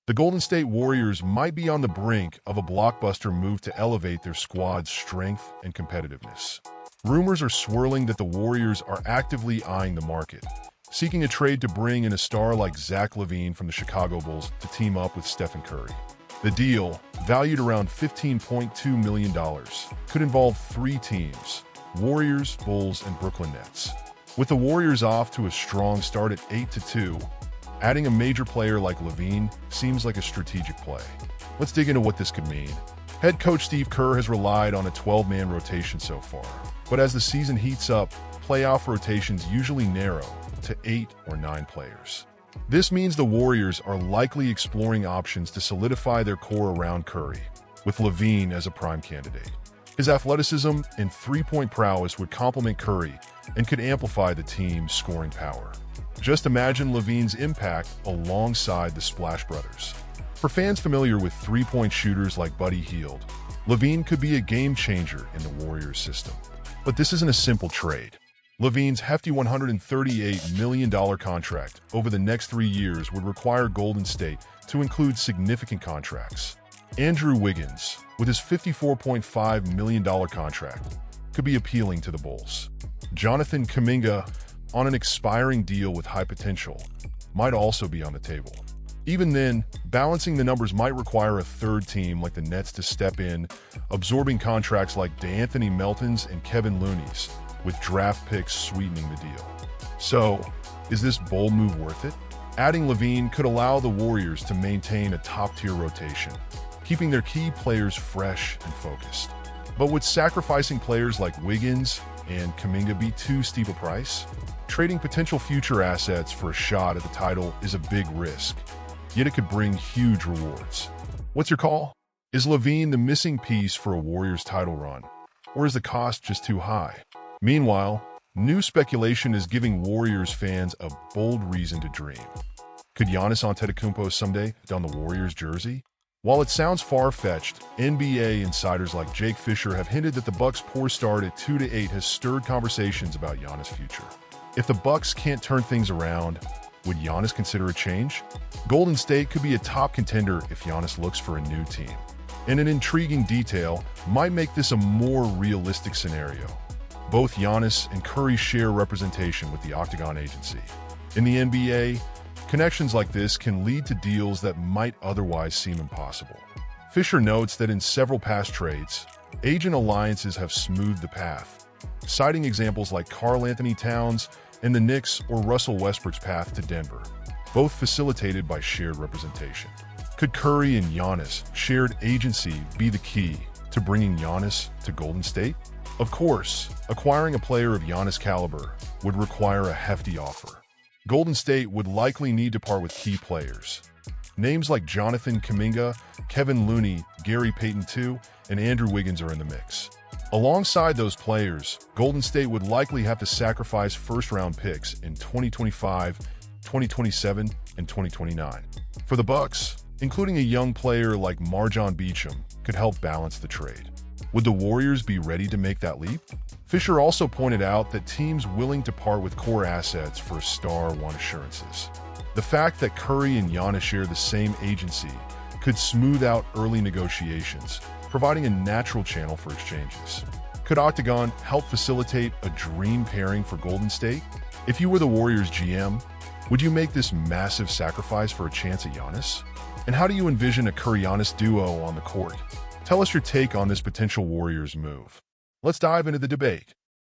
The Golden State Warriors might be on the brink of a blockbuster move to elevate their squad's strength and competitiveness. Rumors are swirling that the Warriors are actively eyeing the market, seeking a trade to bring in a star like Zach LaVine from the Chicago Bulls to team up with Stephen Curry. The deal, valued around $15.2 million, could involve three teams: Warriors, Bulls, and Brooklyn Nets. With the Warriors off to a strong start at 8-2, adding a major player like LaVine seems like a strategic play. Let's dig into what this could mean. Head coach Steve Kerr has relied on a 12-man rotation so far, but as the season heats up, playoff rotations usually narrow to 8 or 9 players. This means the Warriors are likely exploring options to solidify their core around Curry, with LaVine as a prime candidate. His athleticism and three-point prowess would complement Curry and could amplify the team's scoring power. Just imagine LaVine's impact alongside the Splash Brothers. For fans familiar with three-point shooters like Buddy Hield, LaVine could be a game-changer in the Warriors system. But this isn't a simple trade. LaVine's hefty $138 million contract over the next 3 years would require Golden State to include significant contracts. Andrew Wiggins, with his $54.5 million contract, could be appealing to the Bulls. Jonathan Kuminga, on an expiring deal with high potential, might also be on the table. Even then, balancing the numbers might require a third team like the Nets to step in, absorbing contracts like DeAnthony Melton's and Kevin Looney's, with draft picks sweetening the deal. So, is this bold move worth it? Adding LaVine could allow the Warriors to maintain a top-tier rotation, keeping their key players fresh and focused. But would sacrificing players like Wiggins and Kuminga be too steep a price? Trading potential future assets for a shot at the title is a big risk, yet it could bring huge rewards. What's your call? Is LaVine the missing piece for a Warriors title run, or is the cost just too high? Meanwhile, new speculation is giving Warriors fans a bold reason to dream. Could Giannis Antetokounmpo someday don the Warriors jersey? While it sounds far-fetched, NBA insiders like Jake Fisher have hinted that the Bucks' poor start at 2-8 has stirred conversations about Giannis' future. If the Bucks can't turn things around, would Giannis consider a change? Golden State could be a top contender if Giannis looks for a new team. And an intriguing detail might make this a more realistic scenario. Both Giannis and Curry share representation with the Octagon Agency. In the NBA, connections like this can lead to deals that might otherwise seem impossible. Fisher notes that in several past trades, agent alliances have smoothed the path, citing examples like Karl Anthony Towns and the Knicks or Russell Westbrook's path to Denver, both facilitated by shared representation. Could Curry and Giannis' shared agency be the key to bringing Giannis to Golden State? Of course, acquiring a player of Giannis' caliber would require a hefty offer. Golden State would likely need to part with key players. Names like Jonathan Kuminga, Kevin Looney, Gary Payton II, and Andrew Wiggins are in the mix. Alongside those players, Golden State would likely have to sacrifice first-round picks in 2025, 2027, and 2029. For the Bucks, including a young player like Marjon Beacham could help balance the trade. Would the Warriors be ready to make that leap? Fisher also pointed out that teams willing to part with core assets for a star want assurances. The fact that Curry and Giannis share the same agency could smooth out early negotiations, providing a natural channel for exchanges. Could Octagon help facilitate a dream pairing for Golden State? If you were the Warriors GM, would you make this massive sacrifice for a chance at Giannis? And how do you envision a Curry-Giannis duo on the court? Tell us your take on this potential Warriors move. Let's dive into the debate.